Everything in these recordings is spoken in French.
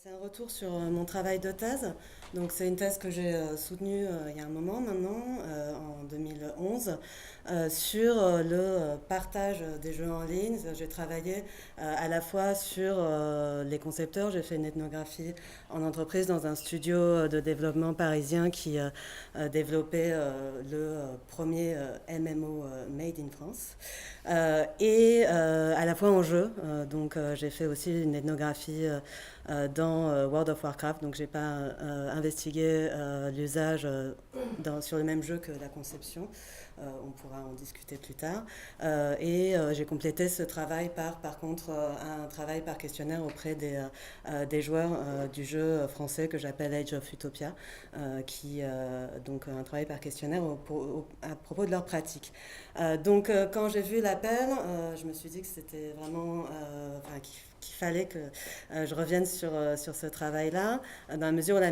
C'est un retour sur mon travail de thèse. Donc c'est une thèse que j'ai soutenue il y a un moment maintenant, en 2011, sur le partage des jeux en ligne. J'ai travaillé à la fois sur les concepteurs, j'ai fait une ethnographie en entreprise dans un studio de développement parisien qui développait le premier MMO Made in France, et à la fois en jeu. Donc j'ai fait aussi une ethnographie dans World of Warcraft. Donc j'ai pas investigué l'usage sur le même jeu que la conception. On pourra en discuter plus tard. Et j'ai complété ce travail par contre, un travail par questionnaire auprès des joueurs du jeu français que j'appelle Age of Utopia, donc un travail par questionnaire à propos de leur pratique. Quand j'ai vu l'appel, je me suis dit que c'était vraiment, qu'il fallait que je revienne sur ce travail-là, dans la mesure où la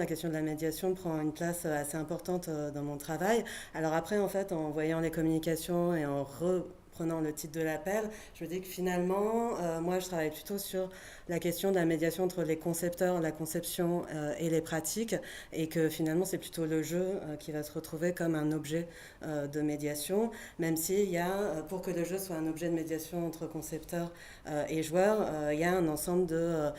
question de la médiation prend une place assez importante dans mon travail. Alors après, en fait, en voyant les communications et en reprenant le titre de l'appel, je me dis que finalement, moi, je travaille plutôt sur la question de la médiation entre les concepteurs, la conception et les pratiques, et que finalement, c'est plutôt le jeu qui va se retrouver comme un objet de médiation, même s'il y a, pour que le jeu soit un objet de médiation entre concepteurs et joueurs, il y a un ensemble de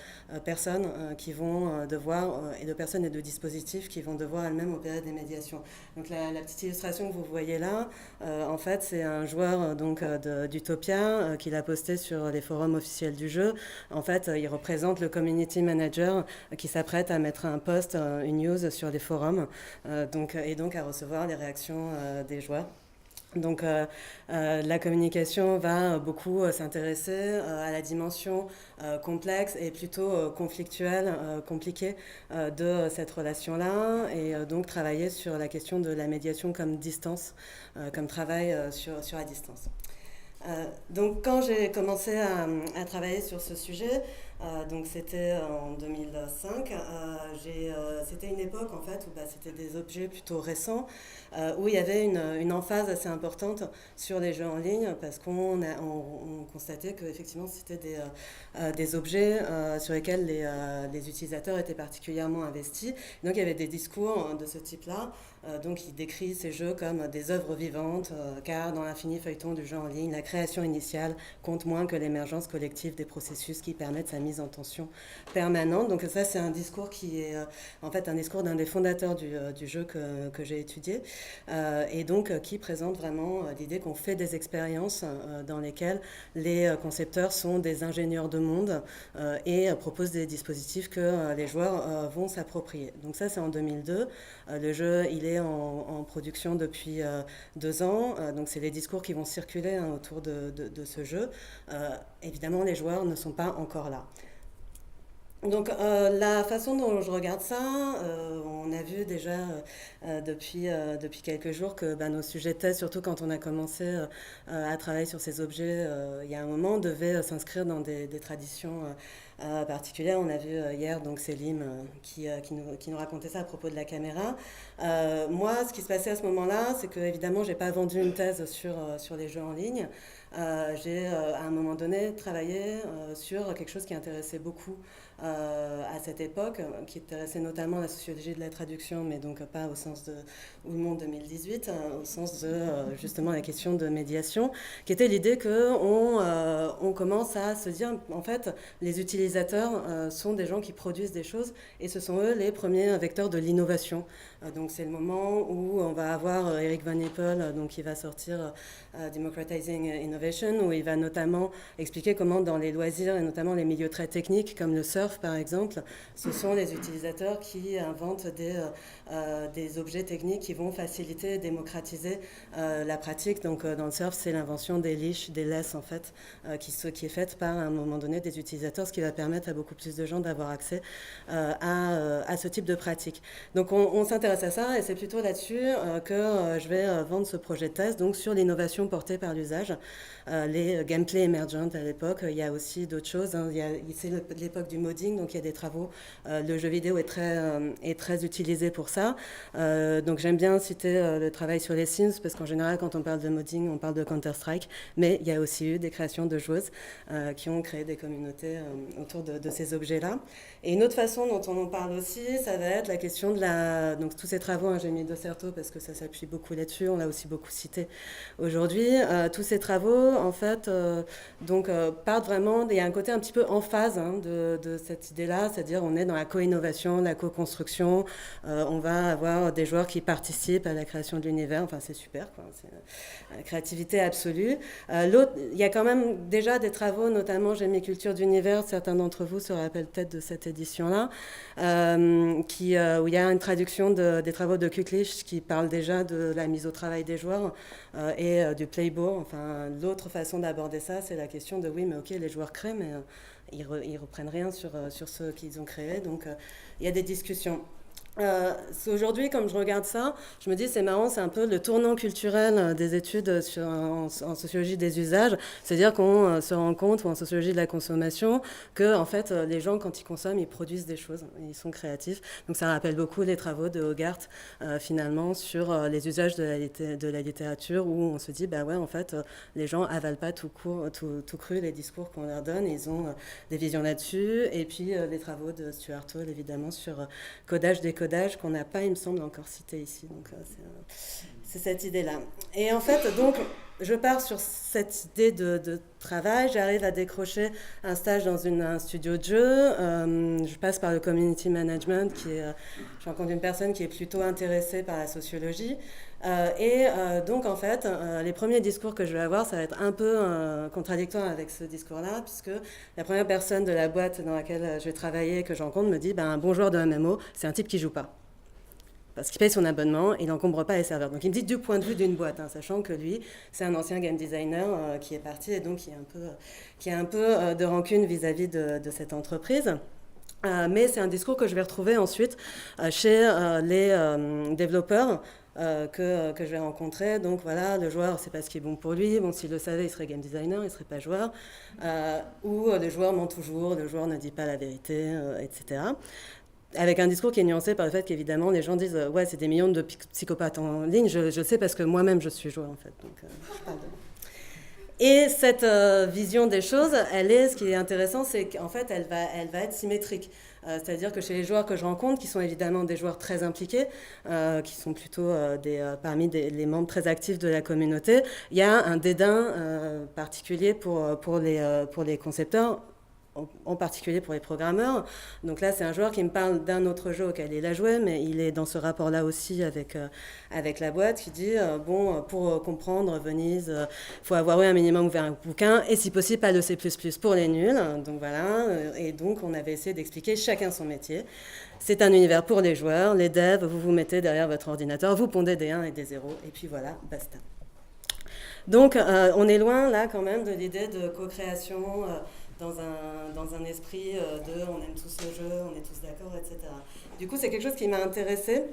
personnes qui vont devoir, et de personnes et de dispositifs qui vont devoir elles-mêmes opérer des médiations. Donc la petite illustration que vous voyez là, en fait, c'est un joueur d'Utopia qui l'a posté sur les forums officiels du jeu. En fait, il représente le community manager qui s'apprête à mettre un post, une news sur les forums, et donc à recevoir les réactions des joueurs. Donc la communication va beaucoup s'intéresser à la dimension complexe et plutôt conflictuelle, compliquée de cette relation-là, et donc travailler sur la question de la médiation comme distance, comme travail sur la distance. Donc quand j'ai commencé à travailler sur ce sujet, donc c'était en 2005, c'était une époque en fait où c'était des objets plutôt récents, où il y avait une emphase assez importante sur les jeux en ligne, parce on constatait qu'effectivement c'était des objets sur lesquels les utilisateurs étaient particulièrement investis. Donc il y avait des discours de ce type-là, donc il décrit ces jeux comme des œuvres vivantes, car dans l'infini feuilleton du jeu en ligne, la création initiale compte moins que l'émergence collective des processus qui permettent sa mise en tension permanente. Donc ça, c'est un discours qui est en fait un discours d'un des fondateurs du jeu que j'ai étudié, et donc qui présente vraiment l'idée qu'on fait des expériences dans lesquelles les concepteurs sont des ingénieurs de monde, et proposent des dispositifs que les joueurs vont s'approprier. Donc ça, c'est en 2002. Le jeu, il est en production depuis 2 ans. Donc c'est les discours qui vont circuler autour de ce jeu. Évidemment, les joueurs ne sont pas encore là. Donc la façon dont je regarde ça, on a vu déjà depuis quelques jours que nos sujets de thèse, surtout quand on a commencé à travailler sur ces objets il y a un moment, devaient s'inscrire dans des traditions particulières. On a vu hier donc Célim qui nous racontait ça à propos de la caméra. Moi, ce qui se passait à ce moment-là, c'est que évidemment, j'ai pas vendu une thèse sur les jeux en ligne. J'ai à un moment donné travaillé sur quelque chose qui intéressait beaucoup à cette époque, qui intéressait notamment la sociologie de la traduction, mais donc pas au sens de Monde 2018, au sens de justement la question de médiation, qui était l'idée qu'on commence à se dire, en fait, les utilisateurs sont des gens qui produisent des choses, et ce sont eux les premiers vecteurs de l'innovation. Donc c'est le moment où on va avoir Eric Van Hippel, donc qui va sortir Democratizing Innovation, où il va notamment expliquer comment dans les loisirs, et notamment les milieux très techniques comme le surf par exemple, ce sont les utilisateurs qui inventent des objets techniques qui vont faciliter et démocratiser la pratique. Donc dans le surf, c'est l'invention des leash, des laisses en fait, qui est faite par à un moment donné des utilisateurs, ce qui va permettre à beaucoup plus de gens d'avoir accès à ce type de pratique. Donc on s'intéresse à ça, et c'est plutôt là-dessus que je vais vendre ce projet de thèse, donc sur l'innovation portée par l'usage, les gameplay emergent à l'époque. Il y a aussi d'autres choses, hein. C'est l'époque du modding, donc il y a des travaux. Le jeu vidéo est très utilisé pour ça. Donc j'aime bien citer le travail sur les Sims, parce qu'en général, quand on parle de modding, on parle de Counter-Strike, mais il y a aussi eu des créations de joueuses qui ont créé des communautés autour de ces objets-là. Et une autre façon dont on en parle aussi, ça va être la question de la... Donc tous ces travaux, hein, j'ai mis Dosserto parce que ça s'appuie beaucoup là-dessus, on l'a aussi beaucoup cité aujourd'hui. Tous ces travaux, en fait, partent vraiment... Il y a un côté un petit peu en phase hein, de cette idée-là, c'est-à-dire on est dans la co-innovation, la co-construction, on va avoir des joueurs qui participent à la création de l'univers, enfin c'est super, quoi. C'est la créativité absolue. Il y a quand même déjà des travaux, notamment j'ai mis Culture d'univers, certains d'entre vous se rappellent peut-être de cette édition-là, où il y a une traduction des travaux de Kuklich qui parle déjà de la mise au travail des joueurs et du playbook. Enfin, l'autre façon d'aborder ça, c'est la question de oui, mais ok, les joueurs créent, mais ils reprennent rien sur ce qu'ils ont créé. Donc, il y a des discussions. Aujourd'hui, comme je regarde ça, je me dis c'est marrant, c'est un peu le tournant culturel des études en sociologie des usages, c'est-à-dire qu'on se rend compte, ou en sociologie de la consommation, que en fait les gens quand ils consomment, ils produisent des choses, ils sont créatifs. Donc ça rappelle beaucoup les travaux de Hogarth finalement sur les usages de la littérature, où on se dit bah ouais en fait les gens avalent pas tout cru les discours qu'on leur donne, ils ont des visions là-dessus, et puis les travaux de Stuart Hall évidemment sur codage décodage qu'on n'a pas, il me semble, encore cité ici. Donc, c'est cette idée-là. Et en fait, donc, je pars sur cette idée de travail. J'arrive à décrocher un stage dans un studio de jeu. Je passe par le community management, je rencontre une personne qui est plutôt intéressée par la sociologie. Donc, en fait, les premiers discours que je vais avoir, ça va être un peu contradictoire avec ce discours-là, puisque la première personne de la boîte dans laquelle je vais travailler, que je rencontre, me dit un bon joueur de MMO, c'est un type qui joue pas. Parce qu'il paye son abonnement, il n'encombre pas les serveurs. Donc il me dit du point de vue d'une boîte, hein, sachant que lui, c'est un ancien game designer qui est parti et donc qui a un peu de rancune vis-à-vis de cette entreprise. Mais c'est un discours que je vais retrouver ensuite chez les développeurs que je vais rencontrer. Donc voilà, le joueur, c'est pas ce qui est bon pour lui. Bon, s'il le savait, il serait game designer, il serait pas joueur. Ou le joueur ment toujours, le joueur ne dit pas la vérité, etc. Avec un discours qui est nuancé par le fait qu'évidemment les gens disent ouais c'est des millions de psychopathes en ligne, je le sais parce que moi-même je suis joueur en fait. Donc, je parle de... Et cette vision des choses, ce qui est intéressant, c'est qu'en fait elle va être symétrique. C'est-à-dire que chez les joueurs que je rencontre, qui sont évidemment des joueurs très impliqués, qui sont plutôt parmi les membres très actifs de la communauté, il y a un dédain particulier pour les concepteurs, en particulier pour les programmeurs. Donc là, c'est un joueur qui me parle d'un autre jeu auquel il a joué, mais il est dans ce rapport-là aussi avec la boîte, qui dit, pour comprendre Venise, il faut avoir eu un minimum ouvert un bouquin, et si possible, pas le C++ pour les nuls. Donc voilà, et donc on avait essayé d'expliquer chacun son métier. C'est un univers pour les joueurs, les devs, vous vous mettez derrière votre ordinateur, vous pondez des 1 et des 0, et puis voilà, basta. Donc on est loin, là, quand même, de l'idée de co-création dans un esprit on aime tous le jeu, on est tous d'accord, etc. Du coup, c'est quelque chose qui m'a intéressée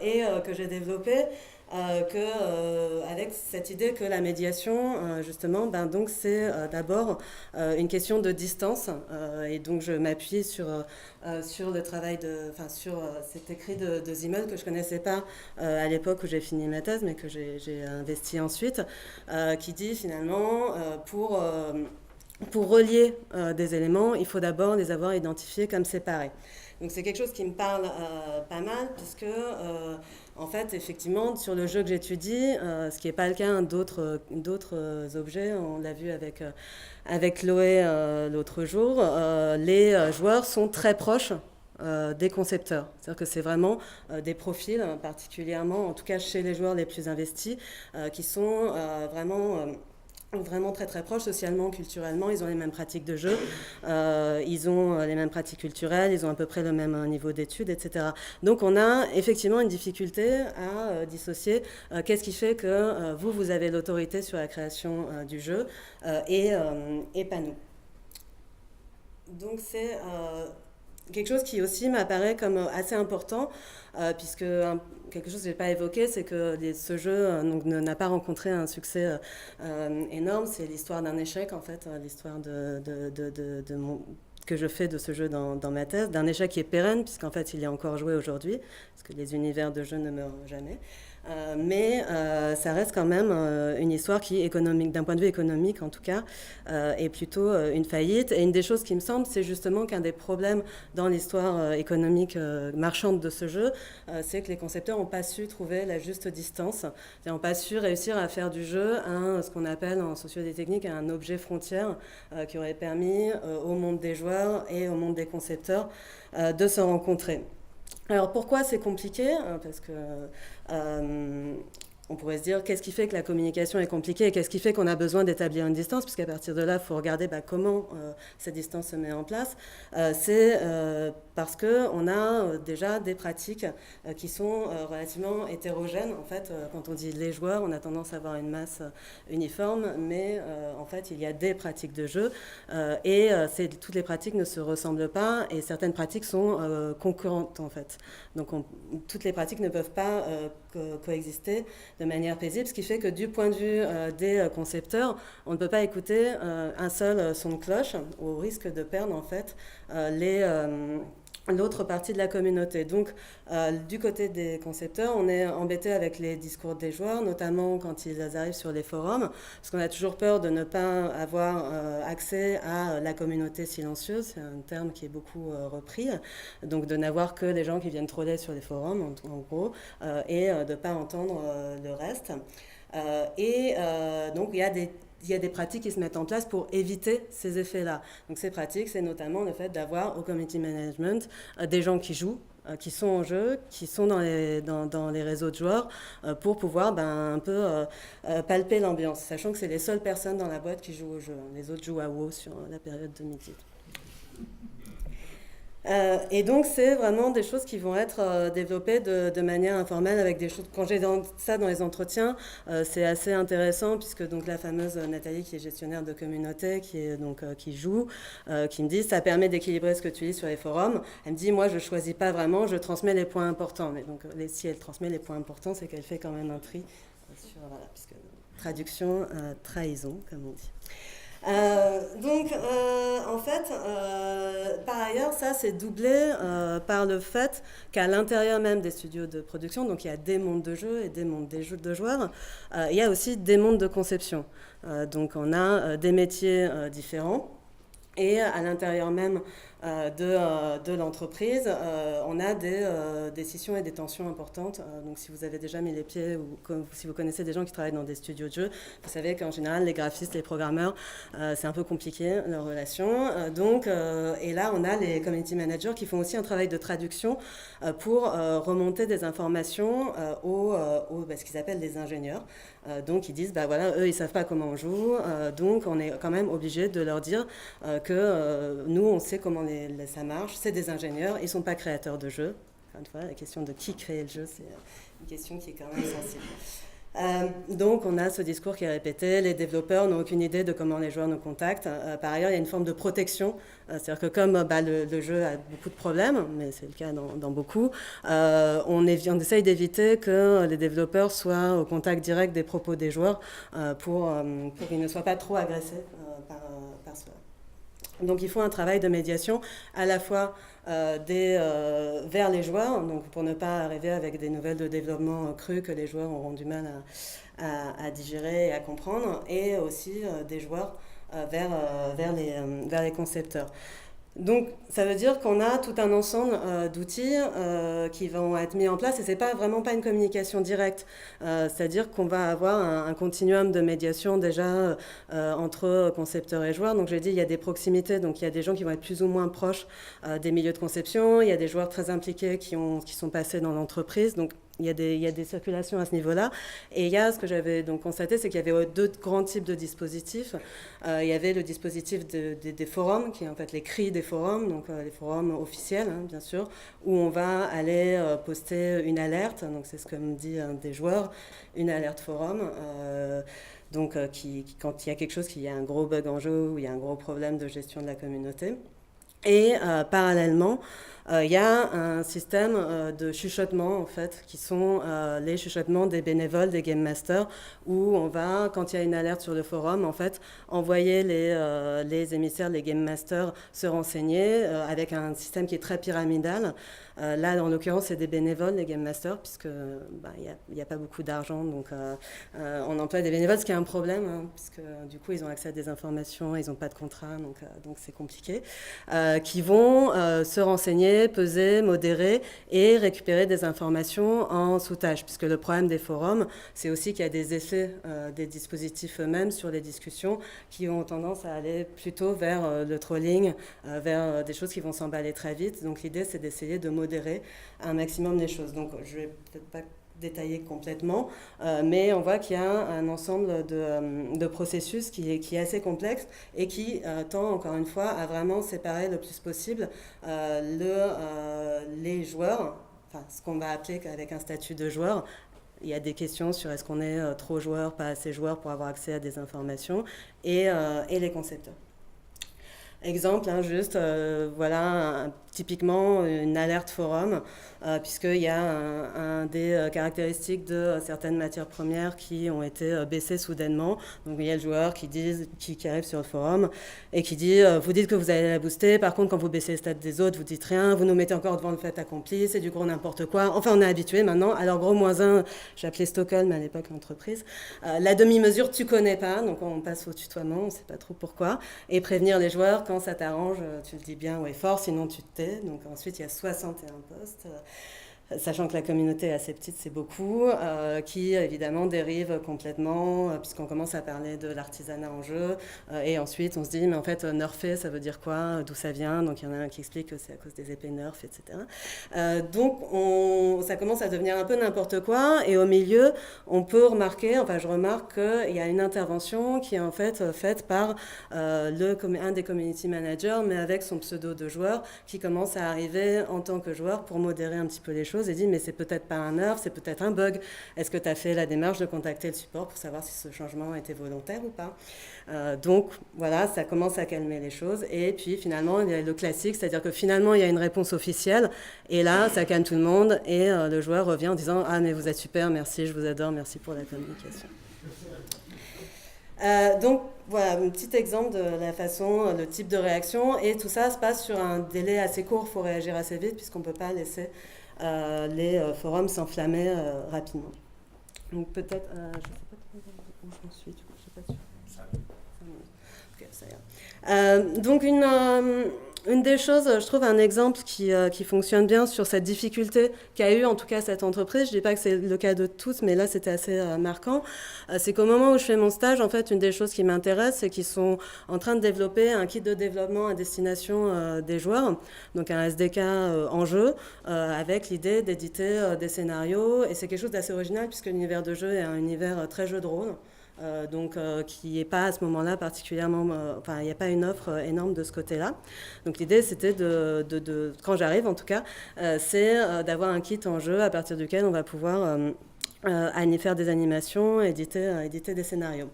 et que j'ai développé avec cette idée que la médiation, justement, donc c'est d'abord une question de distance. Et donc, je m'appuie sur le travail sur cet écrit de Zimmel que je ne connaissais pas à l'époque où j'ai fini ma thèse, mais que j'ai investi ensuite, qui dit finalement, pour relier des éléments, il faut d'abord les avoir identifiés comme séparés. Donc c'est quelque chose qui me parle pas mal, puisque en fait, effectivement, sur le jeu que j'étudie, ce qui n'est pas le cas d'autres objets, on l'a vu avec Chloé l'autre jour, les joueurs sont très proches des concepteurs. C'est-à-dire que c'est vraiment des profils, particulièrement, en tout cas chez les joueurs les plus investis, qui sont vraiment très très proches socialement, culturellement, ils ont les mêmes pratiques de jeu, ils ont les mêmes pratiques culturelles, ils ont à peu près le même niveau d'études, etc. Donc on a effectivement une difficulté à dissocier qu'est-ce qui fait que vous avez l'autorité sur la création du jeu et pas nous. Donc c'est quelque chose qui aussi m'apparaît comme assez important, puisque quelque chose que je n'ai pas évoqué, c'est que ce jeu n'a pas rencontré un succès énorme. C'est l'histoire d'un échec, en fait, l'histoire que je fais de ce jeu dans ma thèse, d'un échec qui est pérenne, puisqu'en fait il est encore joué aujourd'hui, parce que les univers de jeu ne meurent jamais. mais ça reste quand même une histoire qui, économique, d'un point de vue économique en tout cas, est plutôt une faillite. Et une des choses qui me semble, c'est justement qu'un des problèmes dans l'histoire économique marchande de ce jeu, c'est que les concepteurs n'ont pas su trouver la juste distance, ils n'ont pas su réussir à faire du jeu ce qu'on appelle en sociologie technique un objet frontière qui aurait permis au monde des joueurs et au monde des concepteurs de se rencontrer. Alors pourquoi c'est compliqué? Parce que on pourrait se dire qu'est-ce qui fait que la communication est compliquée et qu'est-ce qui fait qu'on a besoin d'établir une distance, puisqu'à partir de là, il faut regarder comment cette distance se met en place. C'est parce qu'on a déjà des pratiques qui sont relativement hétérogènes. En fait, quand on dit les joueurs, on a tendance à avoir une masse uniforme, mais en fait, il y a des pratiques de jeu et toutes les pratiques ne se ressemblent pas et certaines pratiques sont concurrentes en fait. Donc toutes les pratiques ne peuvent pas coexister de manière paisible, ce qui fait que du point de vue des concepteurs, on ne peut pas écouter un seul son de cloche au risque de perdre en fait l'autre partie de la communauté. Donc, du côté des concepteurs, on est embêté avec les discours des joueurs, notamment quand ils arrivent sur les forums, parce qu'on a toujours peur de ne pas avoir accès à la communauté silencieuse, c'est un terme qui est beaucoup repris, donc de n'avoir que les gens qui viennent troller sur les forums, en gros, et de ne pas entendre le reste. Donc, il y a des pratiques qui se mettent en place pour éviter ces effets-là. Donc ces pratiques, c'est notamment le fait d'avoir au community management des gens qui jouent, qui sont en jeu, qui sont dans les réseaux de joueurs pour pouvoir un peu palper l'ambiance, sachant que c'est les seules personnes dans la boîte qui jouent au jeu. Les autres jouent à WoW sur la période 2010. Et donc c'est vraiment des choses qui vont être développées de manière informelle avec des choses. Quand j'ai ça dans les entretiens, c'est assez intéressant puisque donc la fameuse Nathalie qui est gestionnaire de communauté, qui joue, qui me dit ça permet d'équilibrer ce que tu lis sur les forums. Elle me dit moi je choisis pas vraiment, je transmets les points importants. Mais donc si elle transmet les points importants, c'est qu'elle fait quand même un tri sur puisque traduction, trahison comme on dit. En fait, par ailleurs, ça c'est doublé par le fait qu'à l'intérieur même des studios de production, donc il y a des mondes de jeux et des mondes de joueurs, il y a aussi des mondes de conception. Donc on a des métiers différents. Et à l'intérieur même de l'entreprise, on a des scissions et des tensions importantes. Donc si vous avez déjà mis les pieds ou si vous connaissez des gens qui travaillent dans des studios de jeux, vous savez qu'en général, les graphistes, les programmeurs, c'est un peu compliqué leur relation. Et là, on a les community managers qui font aussi un travail de traduction pour remonter des informations ce qu'ils appellent les ingénieurs. Donc ils disent, eux, ils savent pas comment on joue, donc on est quand même obligé de leur dire que nous, on sait comment ça marche, c'est des ingénieurs, ils sont pas créateurs de jeux. Enfin, une fois, la question de qui crée le jeu, c'est une question qui est quand même sensible. Donc on a ce discours qui est répété, les développeurs n'ont aucune idée de comment les joueurs nous contactent. Par ailleurs, il y a une forme de protection, c'est-à-dire que comme le jeu a beaucoup de problèmes, mais c'est le cas dans beaucoup, on essaye d'éviter que les développeurs soient au contact direct des propos des joueurs pour qu'ils ne soient pas trop agressés par cela. Donc il faut un travail de médiation à la fois vers les joueurs, donc pour ne pas arriver avec des nouvelles de développement crues que les joueurs auront du mal à digérer et à comprendre, et aussi des joueurs vers les concepteurs. Donc ça veut dire qu'on a tout un ensemble d'outils qui vont être mis en place et c'est vraiment pas une communication directe, c'est-à-dire qu'on va avoir un continuum de médiation déjà entre concepteurs et joueurs. Donc j'ai dit il y a des proximités, donc il y a des gens qui vont être plus ou moins proches des milieux de conception, il y a des joueurs très impliqués qui sont passés dans l'entreprise, donc il y a des circulations à ce niveau-là. Et il y a ce que j'avais donc constaté, c'est qu'il y avait deux grands types de dispositifs. Il y avait le dispositif des forums, qui est en fait les cris des forums, donc les forums officiels, bien sûr, où on va aller poster une alerte. Donc c'est ce que me dit un des joueurs, une alerte forum. Quand il y a quelque chose, qu'il y a un gros bug en jeu ou il y a un gros problème de gestion de la communauté. Et parallèlement, il y a un système de chuchotement, en fait, qui sont les chuchotements des bénévoles, des game masters, où on va, quand il y a une alerte sur le forum, en fait, envoyer les émissaires, les game masters, se renseigner avec un système qui est très pyramidal. Là, en l'occurrence, c'est des bénévoles, les game masters, puisque il n'y a pas beaucoup d'argent, donc on emploie des bénévoles, ce qui est un problème, hein, puisque du coup, ils ont accès à des informations, ils n'ont pas de contrat, donc c'est compliqué, qui vont se renseigner, peser, modérer et récupérer des informations en sous-tâche, puisque le problème des forums, c'est aussi qu'il y a des effets des dispositifs eux-mêmes sur les discussions qui ont tendance à aller plutôt vers le trolling, vers des choses qui vont s'emballer très vite. Donc l'idée, c'est d'essayer de modérer un maximum les choses. Donc je vais peut-être pas détailler complètement, mais on voit qu'il y a un ensemble de processus qui est assez complexe et qui tend encore une fois à vraiment séparer le plus possible les joueurs, enfin ce qu'on va appeler avec un statut de joueur. Il y a des questions sur est-ce qu'on est trop joueur, pas assez joueur pour avoir accès à des informations, et les concepteurs. Exemple, hein, juste, voilà, typiquement une alerte forum, puisqu'il y a un des caractéristiques de certaines matières premières qui ont été baissées soudainement. Donc il y a le joueur qui arrive sur le forum et qui dit vous dites que vous allez la booster, par contre quand vous baissez les stats des autres, vous dites rien, vous nous mettez encore devant le fait accompli, c'est du gros n'importe quoi. Enfin, on est habitué maintenant. Alors gros -1, j'appelais Stockholm à l'époque l'entreprise. La demi-mesure, tu connais pas, donc on passe au tutoiement, on sait pas trop pourquoi. Et prévenir les joueurs, quand ça t'arrange, tu le dis bien ou fort, sinon tu te tais. Donc ensuite, il y a 61 postes. Sachant que la communauté est assez petite, c'est beaucoup, qui évidemment dérive complètement, puisqu'on commence à parler de l'artisanat en jeu, et ensuite on se dit, mais en fait, nerfer, ça veut dire quoi, d'où ça vient, donc il y en a un qui explique que c'est à cause des épées nerf, etc. Donc ça commence à devenir un peu n'importe quoi, et au milieu, on peut remarquer, enfin je remarque qu'il y a une intervention qui est en fait faite par un des community managers, mais avec son pseudo de joueur, qui commence à arriver en tant que joueur pour modérer un petit peu les choses, et dit mais c'est peut-être pas un nerf, c'est peut-être un bug. Est-ce que tu as fait la démarche de contacter le support pour savoir si ce changement était volontaire ou pas? Donc voilà, ça commence à calmer les choses. Et puis finalement, il y a le classique, c'est-à-dire que finalement, il y a une réponse officielle. Et là, ça calme tout le monde. Et le joueur revient en disant ah mais vous êtes super, merci, je vous adore, merci pour la communication. Donc voilà, un petit exemple de la façon, le type de réaction. Et tout ça se passe sur un délai assez court, il faut réagir assez vite puisqu'on ne peut pas laisser les forums s'enflammer rapidement. Donc peut-être, je ne sais pas où j'en suis, je ne suis pas sûre. Ok, ça ira. Donc une des choses, je trouve un exemple qui fonctionne bien sur cette difficulté qu'a eu en tout cas cette entreprise, je ne dis pas que c'est le cas de tous, mais là c'était assez marquant, c'est qu'au moment où je fais mon stage, en fait une des choses qui m'intéresse, c'est qu'ils sont en train de développer un kit de développement à destination des joueurs, donc un SDK en jeu, avec l'idée d'éditer des scénarios, et c'est quelque chose d'assez original puisque l'univers de jeu est un univers très jeu de rôle. Donc qui n'est pas à ce moment-là particulièrement, enfin il n'y a pas une offre énorme de ce côté-là. Donc l'idée c'était quand j'arrive en tout cas, c'est d'avoir un kit en jeu à partir duquel on va pouvoir faire des animations, éditer des scénarios.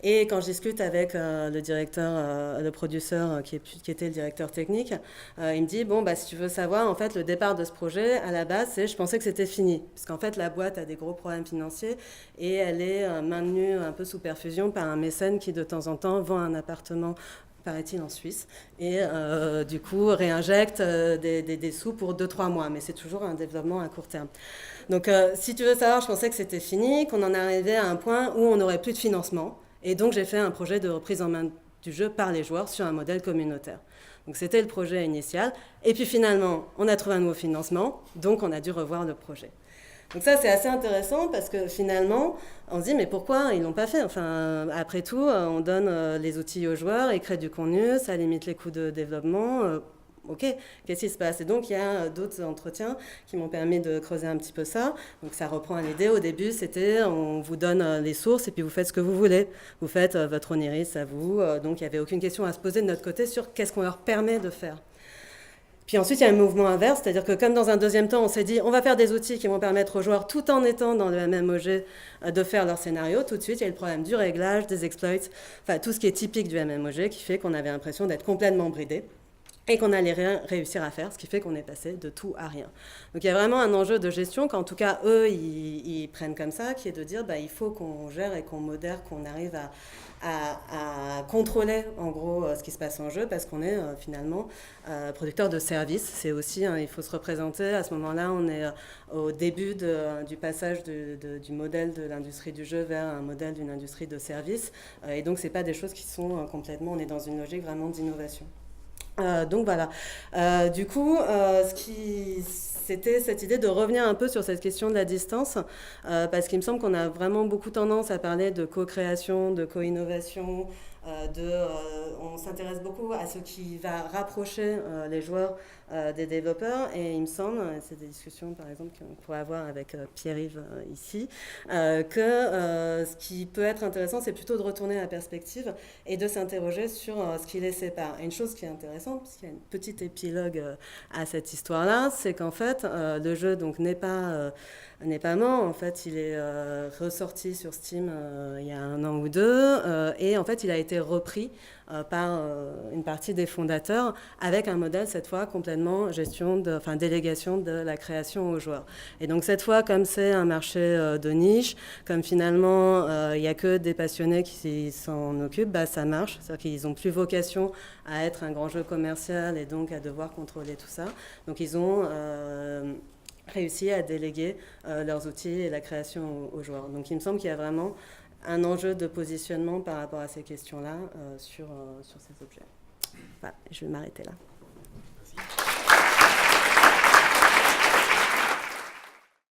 Et quand je discute avec le directeur, le producteur qui était le directeur technique, il me dit bon bah si tu veux savoir en fait le départ de ce projet à la base je pensais que c'était fini parce qu'en fait la boîte a des gros problèmes financiers et elle est maintenue un peu sous perfusion par un mécène qui de temps en temps vend un appartement paraît-il en Suisse, et du coup réinjecte des sous pour 2-3 mois, mais c'est toujours un développement à court terme. Donc si tu veux savoir, je pensais que c'était fini, qu'on en arrivait à un point où on n'aurait plus de financement. Et donc, j'ai fait un projet de reprise en main du jeu par les joueurs sur un modèle communautaire. Donc, c'était le projet initial. Et puis, finalement, on a trouvé un nouveau financement. Donc, on a dû revoir le projet. Donc, ça, c'est assez intéressant parce que finalement, on se dit, mais pourquoi ils ne l'ont pas fait? Enfin, après tout, on donne les outils aux joueurs, ils créent du contenu, ça limite les coûts de développement. Ok, qu'est-ce qui se passe? Et donc, il y a d'autres entretiens qui m'ont permis de creuser un petit peu ça. Donc, ça reprend l'idée. Au début, c'était on vous donne les sources et puis vous faites ce que vous voulez. Vous faites votre Oniris à vous. Donc, il n'y avait aucune question à se poser de notre côté sur qu'est-ce qu'on leur permet de faire. Puis ensuite, il y a un mouvement inverse, c'est-à-dire que comme dans un deuxième temps, on s'est dit on va faire des outils qui vont permettre aux joueurs, tout en étant dans le MMOG, de faire leur scénario. Tout de suite, il y a le problème du réglage, des exploits, enfin tout ce qui est typique du MMOG qui fait qu'on avait l'impression d'être complètement bridé. et qu'on allait rien réussir à faire, ce qui fait qu'on est passé de tout à rien. Donc il y a vraiment un enjeu de gestion qu'en tout cas eux ils prennent comme ça, qui est de dire il faut qu'on gère et qu'on modère, qu'on arrive à contrôler en gros ce qui se passe en jeu parce qu'on est finalement producteur de services. C'est aussi, il faut se représenter, à ce moment-là on est au début du passage du modèle de l'industrie du jeu vers un modèle d'une industrie de services et donc c'est pas des choses qui sont complètement, on est dans une logique vraiment d'innovation. Donc voilà. Du coup, c'était cette idée de revenir un peu sur cette question de la distance, parce qu'il me semble qu'on a vraiment beaucoup tendance à parler de co-création, de co-innovation, on s'intéresse beaucoup à ce qui va rapprocher les joueurs des développeurs, et il me semble, c'est des discussions par exemple qu'on pourrait avoir avec Pierre-Yves ici, que ce qui peut être intéressant, c'est plutôt de retourner la perspective et de s'interroger sur ce qui les sépare. Et une chose qui est intéressante, puisqu'il y a une petite épilogue à cette histoire-là, c'est qu'en fait, le jeu donc n'est pas mort. En fait, il est ressorti sur Steam il y a 1 an ou 2, et en fait, il a été repris par une partie des fondateurs avec un modèle cette fois complètement délégation de la création aux joueurs. Et donc cette fois, comme c'est un marché de niche, comme finalement il n'y a que des passionnés qui s'en occupent, ça marche. C'est-à-dire qu'ils n'ont plus vocation à être un grand jeu commercial et donc à devoir contrôler tout ça. Donc ils ont réussi à déléguer leurs outils et la création aux joueurs. Donc il me semble qu'il y a vraiment un enjeu de positionnement par rapport à ces questions-là sur ces objets. Voilà, je vais m'arrêter là.